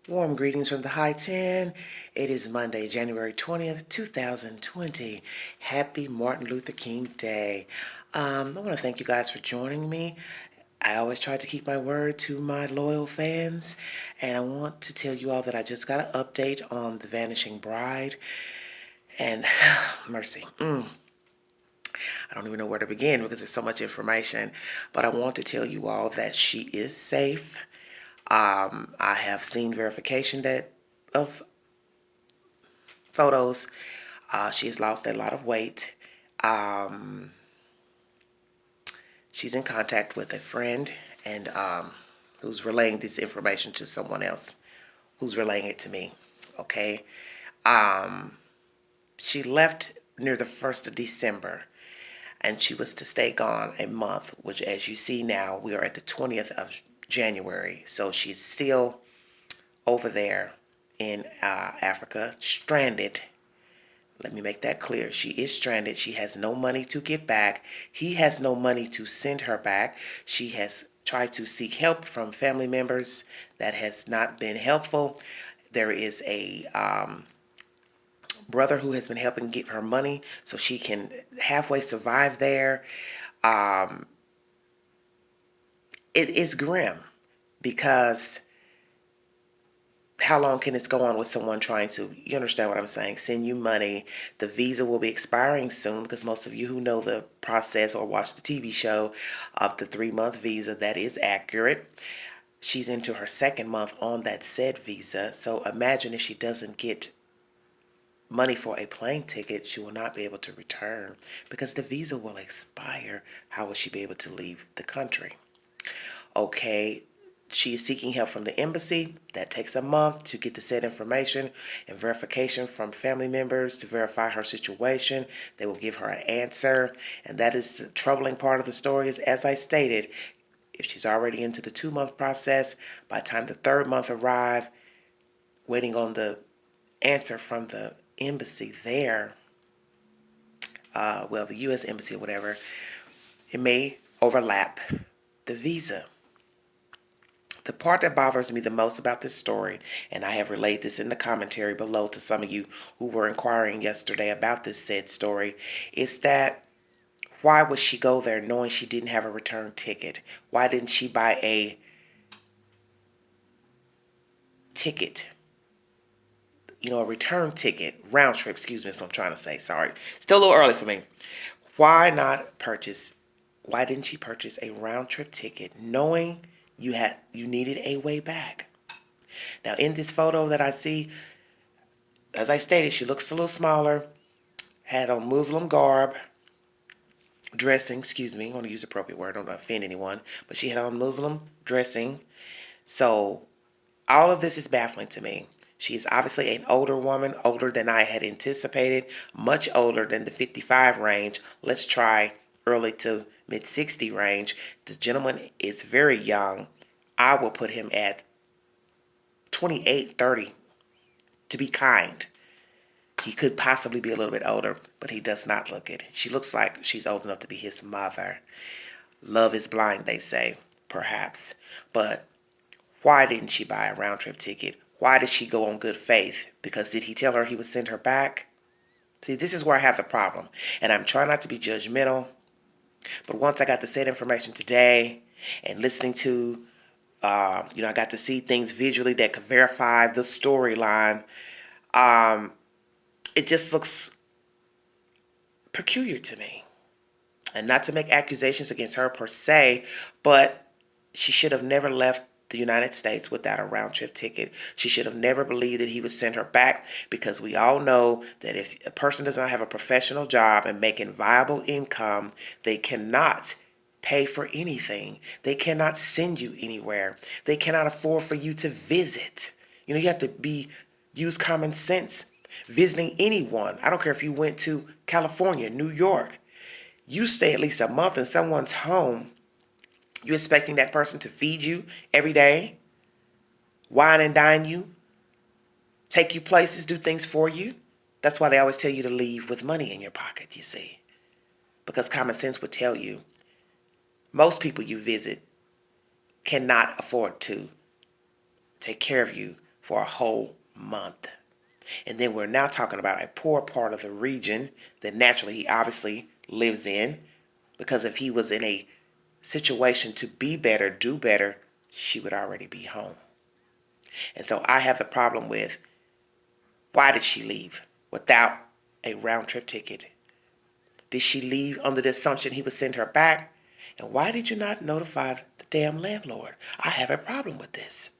Warm greetings from the High 10. It is Monday, January 20th, 2020. Happy Martin Luther King Day. I want to thank you guys for joining me. I always try to keep my word to my loyal fans, and I want to tell you all that I just got an update on the Vanishing Bride, and mercy. I don't even know where to begin because there's so much information, but I want to tell you all that she is safe. I have seen verification of photos. She has lost a lot of weight. She's in contact with a friend and who's relaying this information to someone else who's relaying it to me. Okay. She left near the 1st of December and she was to stay gone a month, which as you see now, we are at the 20th of January. So she's still over there in Africa, stranded. Let me make that clear. She is stranded. She has no money to get back. He has no money to send her back. She has tried to seek help from family members. That has not been helpful. There is a brother who has been helping get her money so she can halfway survive there. It is grim because how long can this go on with someone trying to, you understand what I'm saying, send you money? The visa will be expiring soon because most of you who know the process or watch the TV show of the 3-month visa, that is accurate. She's into her 2nd month on that said visa. So imagine if she doesn't get money for a plane ticket, she will not be able to return because the visa will expire. How will she be able to leave the country? Okay. She is seeking help from the embassy. That takes a month to get the said information and verification from family members to verify her situation. They will give her an answer. And that is the troubling part of the story is, as I stated, if she's already into the 2-month process, by the time the 3rd month arrives, waiting on the answer from the embassy there, the U.S. embassy or whatever, it may overlap the visa. The part that bothers me the most about this story, and I have relayed this in the commentary below to some of you who were inquiring yesterday about this said story, is that why would she go there knowing she didn't have a return ticket? Why didn't she buy a ticket? A return ticket, round trip, excuse me, that's what I'm trying to say, sorry. Still a little early for me. Why didn't she purchase a round trip ticket knowing you needed a way back? Now, in this photo that I see, as I stated, she looks a little smaller, had on Muslim garb, dressing, excuse me, I want to use the appropriate word, I don't want to offend anyone, but she had on Muslim dressing. So, all of this is baffling to me. She is obviously an older woman, older than I had anticipated, much older than the 55 range. Let's try early to mid-60 range. The gentleman is very young. I will put him at 28, 30, to be kind. He could possibly be a little bit older, but he does not look it. She looks like she's old enough to be his mother. Love is blind, they say, perhaps. But why didn't she buy a round-trip ticket? Why did she go on good faith? Because did he tell her he would send her back? See, this is where I have the problem. And I'm trying not to be judgmental. But once I got the said information today and listening to, I got to see things visually that could verify the storyline. It just looks peculiar to me. And not to make accusations against her per se, but she should have never left the United States without a round-trip ticket. She should have never believed that he would send her back because we all know that if a person does not have a professional job and making viable income, they cannot pay for anything. They cannot send you anywhere. They cannot afford for you to visit. You have to use common sense. Visiting anyone, I don't care if you went to California, New York, you stay at least a month in someone's home. You expecting that person to feed you every day, wine and dine you, take you places, do things for you? That's why they always tell you to leave with money in your pocket, you see. Because common sense would tell you most people you visit cannot afford to take care of you for a whole month. And then we're now talking about a poor part of the region that naturally he obviously lives in, because if he was in a situation to be better, do better, she would already be home. And so I have the problem with, why did she leave without a round trip ticket? Did she leave under the assumption he would send her back? And why did you not notify the damn landlord? I have a problem with this.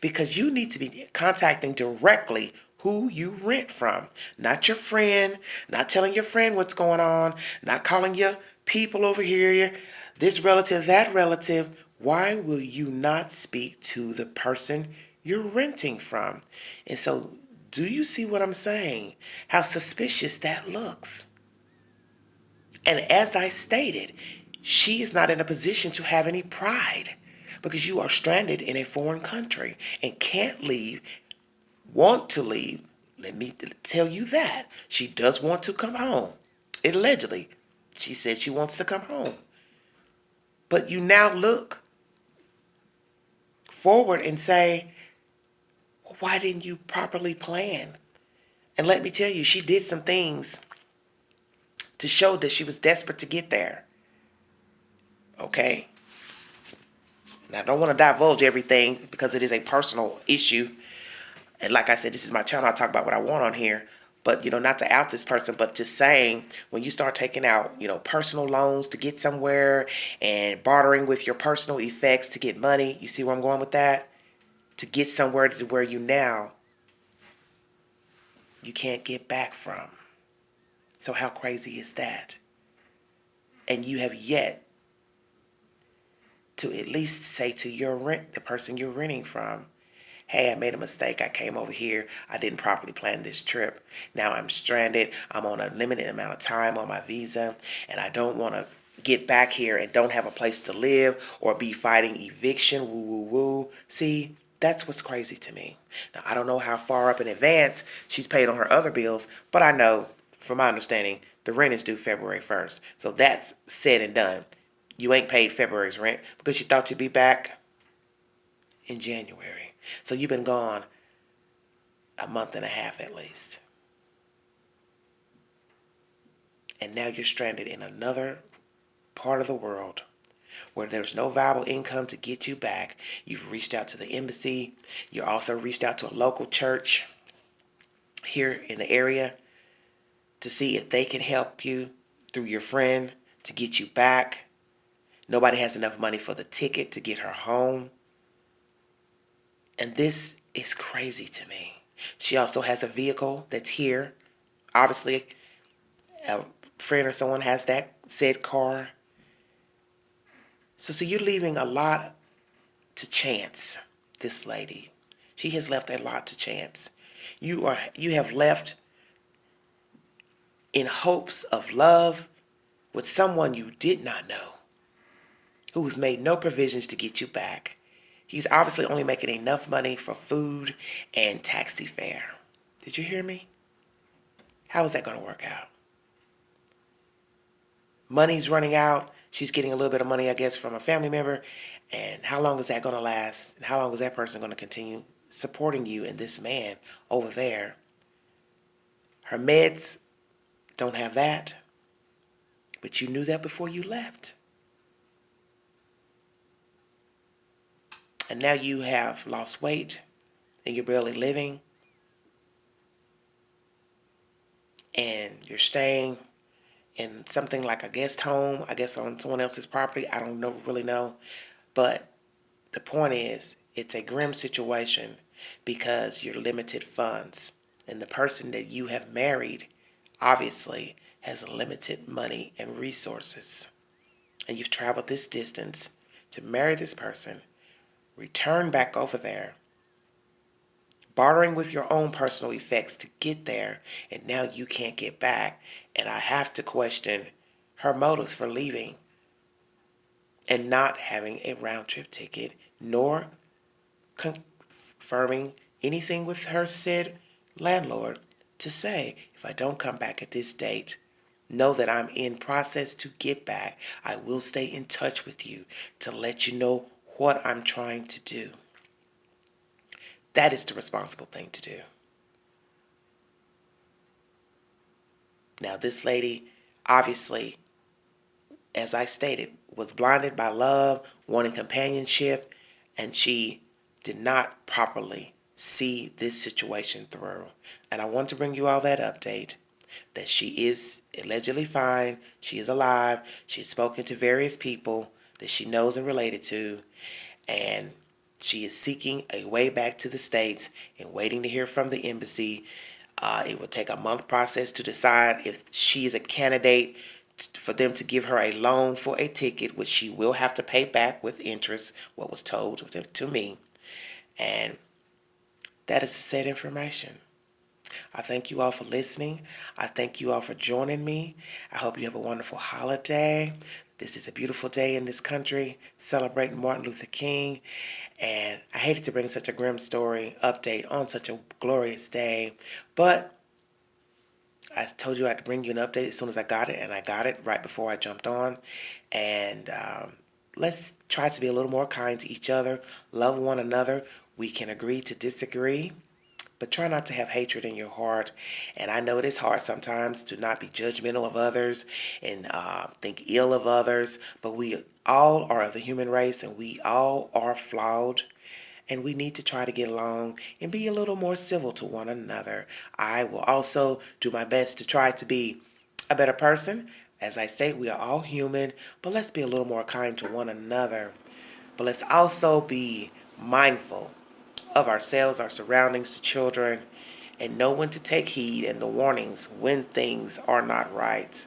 Because you need to be contacting directly who you rent from. Not your friend, not telling your friend what's going on, not calling your people over here, this relative, that relative. Why will you not speak to the person you're renting from? And so, do you see what I'm saying? How suspicious that looks. And as I stated, she is not in a position to have any pride, because you are stranded in a foreign country and can't leave, want to leave. Let me tell you that. She does want to come home. Allegedly, she said she wants to come home. But you now look forward and say, well, why didn't you properly plan? And let me tell you, she did some things to show that she was desperate to get there. Okay? Now, I don't want to divulge everything because it is a personal issue. And like I said, this is my channel. I talk about what I want on here. But, not to out this person, but just saying, when you start taking out, personal loans to get somewhere and bartering with your personal effects to get money, you see where I'm going with that? To get somewhere to where you can't get back from. So how crazy is that? And you have yet to at least say to the person you're renting from, hey, I made a mistake. I came over here. I didn't properly plan this trip. Now I'm stranded. I'm on a limited amount of time on my visa, and I don't want to get back here and don't have a place to live or be fighting eviction. Woo, woo, woo. See, that's what's crazy to me. Now, I don't know how far up in advance she's paid on her other bills, but I know, from my understanding, the rent is due February 1st. So that's said and done. You ain't paid February's rent because you thought you'd be back in January. So you've been gone a month and a half at least. And now you're stranded in another part of the world where there's no viable income to get you back. You've reached out to the embassy. You also reached out to a local church here in the area to see if they can help you through your friend to get you back. Nobody has enough money for the ticket to get her home. And this is crazy to me. She also has a vehicle that's here. Obviously, a friend or someone has that said car. So you're leaving a lot to chance, this lady. She has left a lot to chance. You have left in hopes of love with someone you did not know, who has made no provisions to get you back. He's obviously only making enough money for food and taxi fare. Did you hear me? How is that going to work out? Money's running out. She's getting a little bit of money, I guess, from a family member. And how long is that going to last? And how long is that person going to continue supporting you and this man over there? Her meds don't have that. But you knew that before you left. And now you have lost weight and you're barely living. And you're staying in something like a guest home, I guess on someone else's property. I don't really know. But the point is, it's a grim situation because you're limited funds. And the person that you have married, obviously, has limited money and resources. And you've traveled this distance to marry this person, return back over there, bartering with your own personal effects to get there, and now you can't get back. And I have to question her motives for leaving and not having a round-trip ticket, nor confirming anything with her said landlord to say, if I don't come back at this date, know that I'm in process to get back. I will stay in touch with you to let you know what I'm trying to do. That is the responsible thing to do. Now, this lady, obviously, as I stated, was blinded by love, wanting companionship, and she did not properly see this situation through. And I want to bring you all that update that she is allegedly fine, she is alive, she has spoken to various people that she knows and related to, and she is seeking a way back to the States and waiting to hear from the embassy. It will take a month process to decide if she is a candidate for them to give her a loan for a ticket, which she will have to pay back with interest, what was told to me. And that is the said information. I thank you all for listening. I thank you all for joining me. I hope you have a wonderful holiday. This is a beautiful day in this country, celebrating Martin Luther King. And I hated to bring such a grim story update on such a glorious day, but I told you I had to bring you an update as soon as I got it, and I got it right before I jumped on. And let's try to be a little more kind to each other, love one another. We can agree to disagree, but try not to have hatred in your heart. And I know it is hard sometimes to not be judgmental of others and think ill of others, but we all are of the human race, and we all are flawed. And we need to try to get along and be a little more civil to one another. I will also do my best to try to be a better person. As I say, we are all human, but let's be a little more kind to one another. But let's also be mindful of ourselves, our surroundings, the children, and know when to take heed and the warnings when things are not right.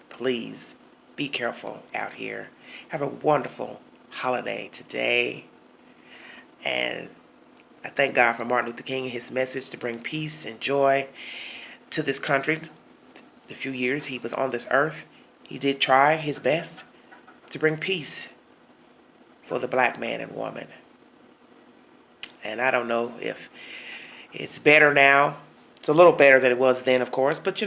Please be careful out here. Have a wonderful holiday today. And I thank God for Martin Luther King and his message to bring peace and joy to this country. The few years he was on this earth, he did try his best to bring peace for the black man and woman. And I don't know if it's better now. It's a little better than it was then, of course, but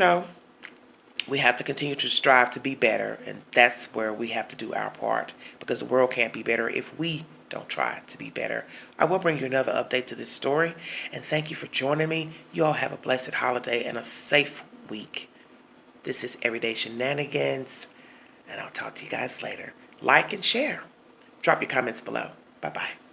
we have to continue to strive to be better, and that's where we have to do our part, because the world can't be better if we don't try to be better. I will bring you another update to this story, and thank you for joining me. You all have a blessed holiday and a safe week. This is Everyday Shenanigans, and I'll talk to you guys later. Like and share. Drop your comments below. Bye-bye.